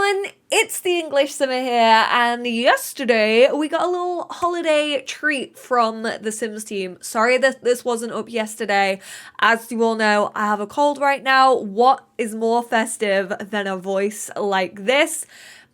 everyone, it's the English Simmer here, and yesterday we got a little holiday treat from the Sims team. Sorry that this wasn't up yesterday. As you all know, I have a cold right now. What is more festive than a voice like this?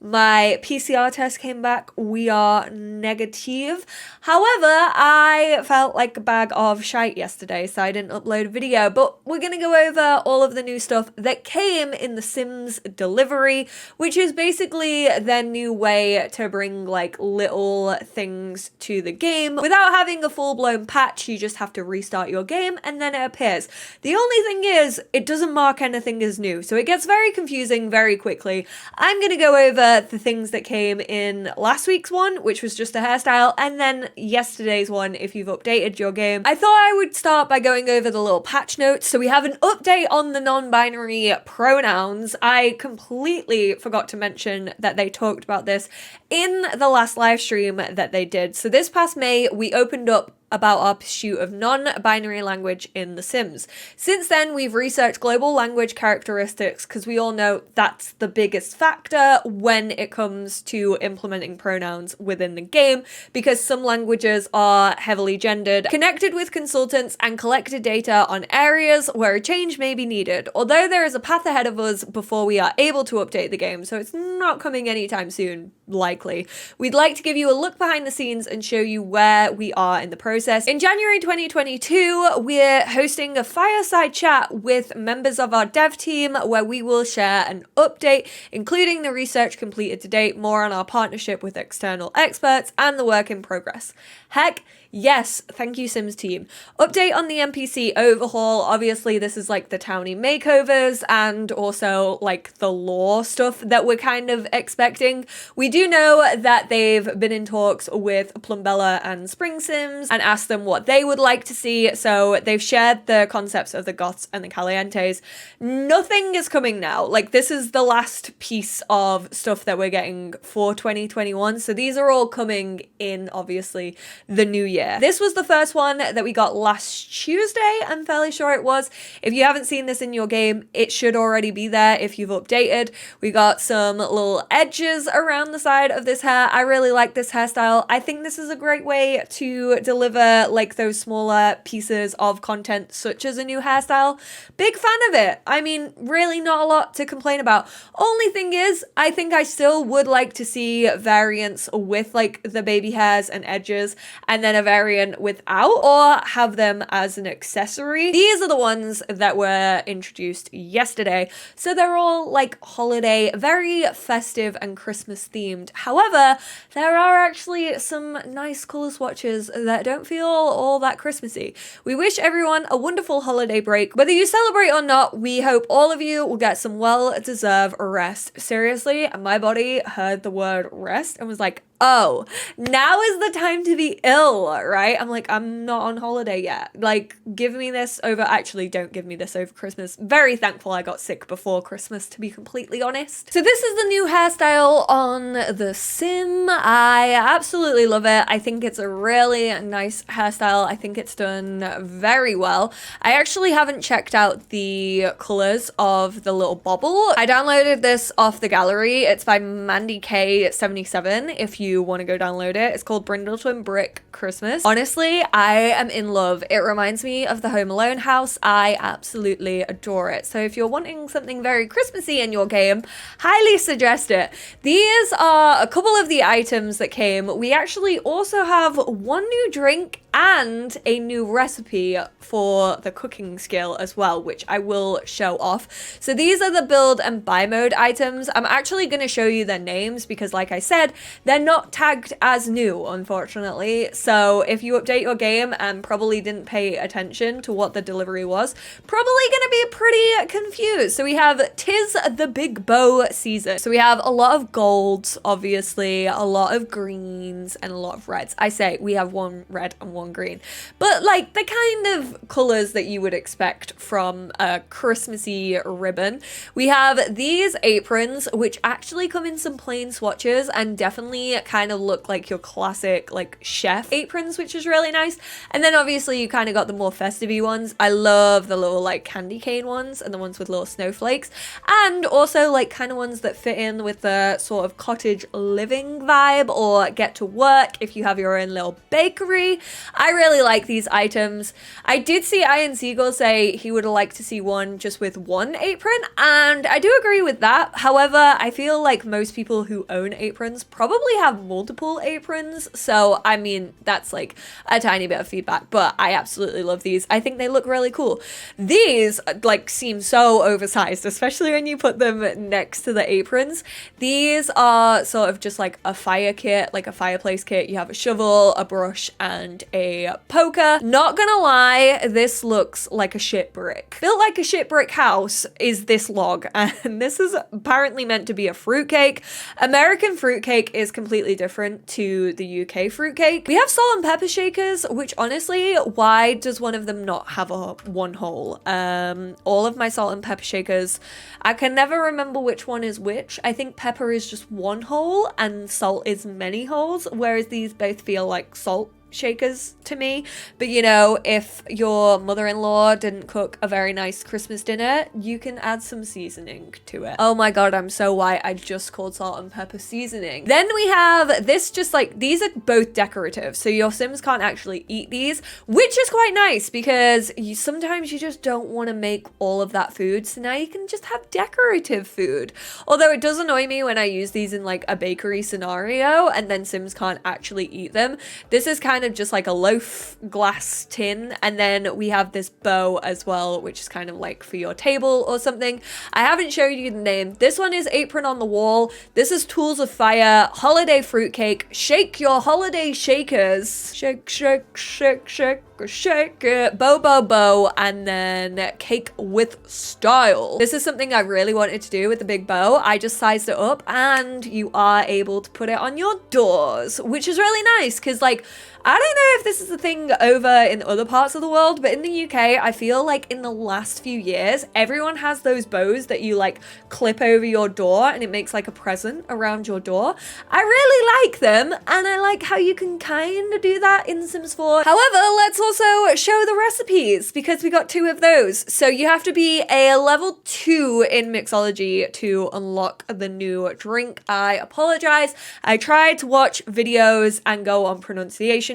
My PCR test came back, we are negative. However, I felt like a bag of shite yesterday, so I didn't upload a video, but we're gonna go over all of the new stuff that came in the Sims delivery, which is basically their new way to bring like little things to the game. Without having a full-blown patch, you just have to restart your game and then it appears. The only thing is, it doesn't mark anything as new, so it gets very confusing very quickly. I'm gonna go over the things that came in last week's one, which was just a hairstyle, and then yesterday's one if you've updated your game. I thought I would start by going over the little patch notes. So we have an update on the non-binary pronouns. I completely forgot to mention that they talked about this in the last live stream that they did. So this past May, we opened up about our pursuit of non-binary language in The Sims. Since then, we've researched global language characteristics because we all know that's the biggest factor when it comes to implementing pronouns within the game, because some languages are heavily gendered, connected with consultants, and collected data on areas where a change may be needed, although there is a path ahead of us before we are able to update the game, so it's not coming anytime soon, likely. We'd like to give you a look behind the scenes and show you where we are in the process. In January 2022, we're hosting a fireside chat with members of our dev team where we will share an update, including the research completed to date, more on our partnership with external experts, and the work in progress. Heck, yes, thank you Sims team. Update on the NPC overhaul. Obviously this is like the townie makeovers and also like the lore stuff that we're kind of expecting. We do know that they've been in talks with Plumbella and Spring Sims and asked them what they would like to see. So they've shared the concepts of the Goths and the Calientes. Nothing is coming now. Like this is the last piece of stuff that we're getting for 2021. So these are all coming in obviously the new year. This was the first one that we got last Tuesday, I'm fairly sure it was. If you haven't seen this in your game, it should already be there if you've updated. We got some little edges around the side of this hair. I really like this hairstyle. I think this is a great way to deliver like those smaller pieces of content such as a new hairstyle. Big fan of it. I mean, really not a lot to complain about. Only thing is, I think I still would like to see variants with like the baby hairs and edges, and then a variant without, or have them as an accessory. These are the ones that were introduced yesterday. So they're all like holiday, very festive and Christmas themed. However, there are actually some nice color swatches that don't feel all that Christmassy. We wish everyone a wonderful holiday break. Whether you celebrate or not, we hope all of you will get some well-deserved rest. Seriously, my body heard the word rest and was like, oh, now is the time to be ill, right? I'm like, I'm not on holiday yet. Like, give me this over, actually, don't give me this over Christmas. Very thankful I got sick before Christmas, to be completely honest. So this is the new hairstyle on the Sim. I absolutely love it. I think it's a really nice hairstyle. I think it's done very well. I actually haven't checked out the colors of the little bobble. I downloaded this off the gallery. It's by Mandy K77 if you want to go download it. It's called Brindleton Brick Christmas. Honestly, I am in love. It reminds me of the Home Alone house. I absolutely adore it. So if you're wanting something very Christmassy in your game, highly suggest it. These are a couple of the items that came. We actually also have one new drink and a new recipe for the cooking skill as well, which I will show off. So these are the build and buy mode items. I'm actually going to show you their names because like I said, they're not tagged as new, unfortunately. So if you update your game and probably didn't pay attention to what the delivery was, probably going to be pretty confused. So we have Tis the Big Bow Season. So we have a lot of golds, obviously, a lot of greens and a lot of reds. I say we have one red and one lemon green. But like the kind of colors that you would expect from a Christmassy ribbon. We have these aprons, which actually come in some plain swatches and definitely kind of look like your classic like chef aprons, which is really nice. And then obviously you kind of got the more festive-y ones. I love the little like candy cane ones and the ones with little snowflakes, and also like kind of ones that fit in with the sort of cottage living vibe or get to work if you have your own little bakery. I really like these items. I did see Ian Siegel say he would like to see one just with one apron, and I do agree with that. However, I feel like most people who own aprons probably have multiple aprons, so I mean that's like a tiny bit of feedback, but I absolutely love these. I think they look really cool. These like seem so oversized, especially when you put them next to the aprons. These are sort of just like a fire kit, like a fireplace kit. You have a shovel, a brush, and a poker. Not gonna lie, this looks like a shit brick. Built like a shit brick house is this log, and this is apparently meant to be a fruitcake. American fruitcake is completely different to the UK fruitcake. We have salt and pepper shakers, which honestly, why does one of them not have a one hole? All of my salt and pepper shakers, I can never remember which one is which. I think pepper is just one hole and salt is many holes, whereas these both feel like salt shakers to me. But you know, if your mother-in-law didn't cook a very nice Christmas dinner, you can add some seasoning to it. Oh my god, I'm so white. I just called salt and pepper seasoning. Then we have this, just like, these are both decorative, so your Sims can't actually eat these, which is quite nice because sometimes you just don't want to make all of that food, so now you can just have decorative food. Although it does annoy me when I use these in like a bakery scenario and then Sims can't actually eat them. This is kind of just like a loaf glass tin, and then we have this bow as well, which is kind of like for your table or something. I haven't showed you the name. This one is apron on the wall. This is tools of fire, holiday fruitcake, shake your holiday shakers, shake shake shake shake shake it, bow bow bow, and then cake with style. This is something I really wanted to do with the big bow. I just sized it up and you are able to put it on your doors, which is really nice because like I don't know if this is a thing over in other parts of the world, but in the UK, I feel like in the last few years, everyone has those bows that you like clip over your door and it makes like a present around your door. I really like them, and I like how you can kind of do that in Sims 4. However, let's also show the recipes because we got 2 of those. So you have to be a level 2 in mixology to unlock the new drink. I apologize. I tried to watch videos and go on pronunciation.com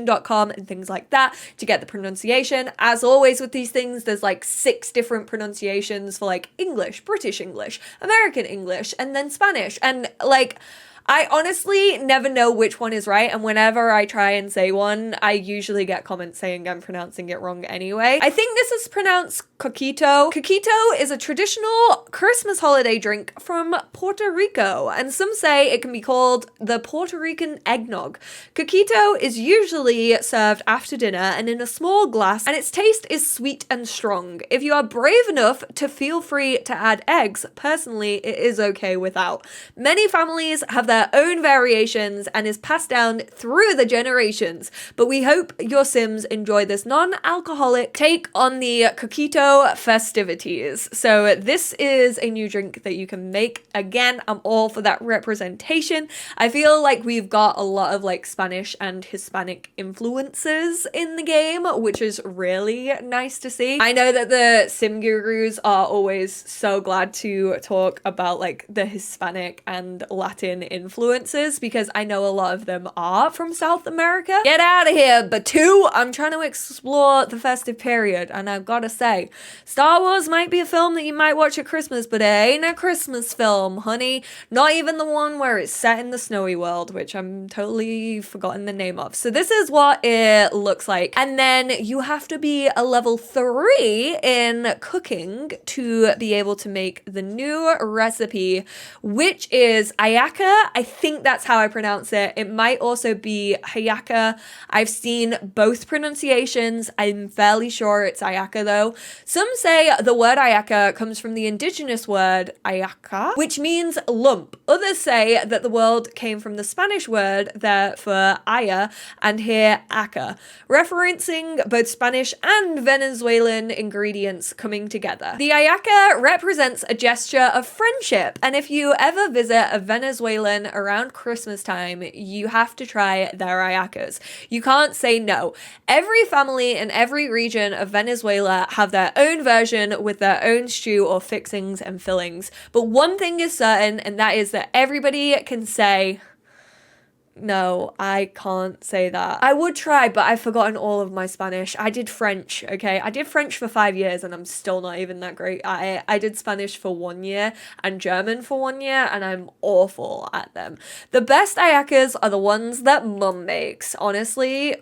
and things like that to get the pronunciation. As always with these things, there's like 6 different pronunciations for like English, British English, American English, and then Spanish. And like, I honestly never know which one is right, and whenever I try and say one, I usually get comments saying I'm pronouncing it wrong anyway. I think this is pronounced coquito. Coquito is a traditional Christmas holiday drink from Puerto Rico, and some say it can be called the Puerto Rican eggnog. Coquito is usually served after dinner and in a small glass, and its taste is sweet and strong. If you are brave enough to feel free to add eggs, personally, it is okay without. Many families have their own variations and is passed down through the generations, but we hope your Sims enjoy this non-alcoholic take on the coquito festivities. So this is a new drink that you can make. Again, I'm all for that representation. I feel like we've got a lot of like Spanish and Hispanic influences in the game, which is really nice to see. I know that the Sim gurus are always so glad to talk about like the Hispanic and Latin influences because I know a lot of them are from South America. Get out of here, Batu! I'm trying to explore the festive period, and I've got to say, Star Wars might be a film that you might watch at Christmas, but it ain't a Christmas film, honey. Not even the one where it's set in the snowy world, which I'm totally forgotten the name of. So this is what it looks like. And then you have to be a level 3 in cooking to be able to make the new recipe, which is ayaka I think that's how I pronounce it. It might also be Hayaka. I've seen both pronunciations. I'm fairly sure it's Ayaka though. Some say the word Ayaka comes from the indigenous word Ayaka, which means lump. Others say that the word came from the Spanish word there for aya and here aca, referencing both Spanish and Venezuelan ingredients coming together. The Ayaka represents a gesture of friendship, and if you ever visit a Venezuelan around Christmas time, you have to try their Ayakas. You can't say no. Every family in every region of Venezuela have their own version with their own stew or fixings and fillings. But one thing is certain, and that is that everybody can say, no, I can't say that. I would try, but I've forgotten all of my Spanish. I did French, okay? I did French for 5 years and I'm still not even that great. I did Spanish for 1 year and German for 1 year and I'm awful at them. The best ayakas are the ones that mum makes. Honestly,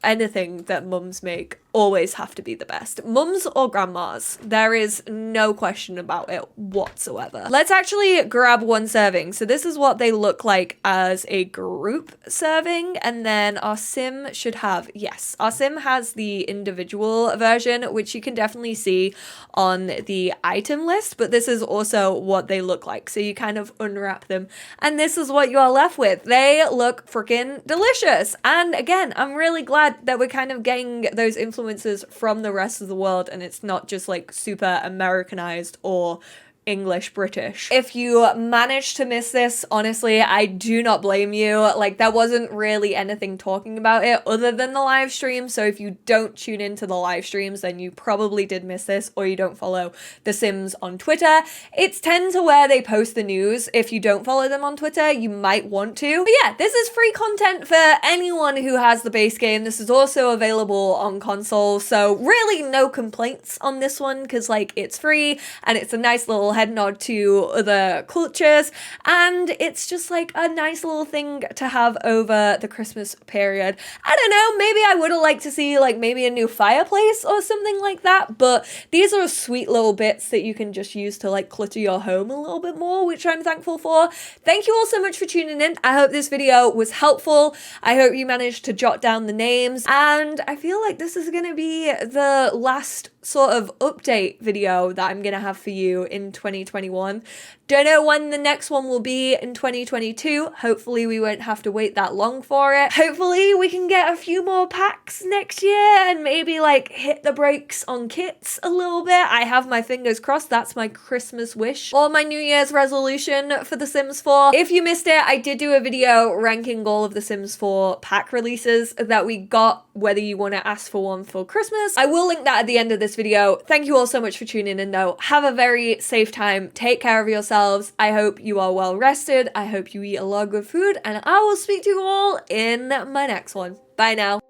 anything that mums make always have to be the best. Mums or grandmas, there is no question about it whatsoever. Let's actually grab one serving. So this is what they look like as a group serving, and then our sim should have, yes, our sim has the individual version, which you can definitely see on the item list, but this is also what they look like. So you kind of unwrap them and this is what you are left with. They look freaking delicious. And again, I'm really glad that we're kind of getting those influences from the rest of the world and it's not just like super Americanized or English British. If you managed to miss this, honestly, I do not blame you. Like, there wasn't really anything talking about it other than the live stream, so if you don't tune into the live streams, then you probably did miss this, or you don't follow The Sims on Twitter. It's tend to where they post the news. If you don't follow them on Twitter, you might want to. But yeah, this is free content for anyone who has the base game. This is also available on console, so really no complaints on this one, because like, it's free, and it's a nice little head nod to other cultures, and it's just like a nice little thing to have over the Christmas period. I don't know, maybe I would have liked to see like maybe a new fireplace or something like that, but these are sweet little bits that you can just use to like clutter your home a little bit more, which I'm thankful for. Thank you all so much for tuning in. I hope this video was helpful. I hope you managed to jot down the names, and I feel like this is gonna be the last sort of update video that I'm gonna have for you in 2021. Don't know when the next one will be in 2022. Hopefully we won't have to wait that long for it. Hopefully we can get a few more packs next year and maybe like hit the brakes on kits a little bit. I have my fingers crossed. That's my Christmas wish or my New Year's resolution for The Sims 4. If you missed it, I did do a video ranking all of The Sims 4 pack releases that we got, whether you want to ask for one for Christmas. I will link that at the end of this video. Thank you all so much for tuning in though. Have a very safe time. Take care of yourselves. I hope you are well rested. I hope you eat a lot of good food, and I will speak to you all in my next one. Bye now.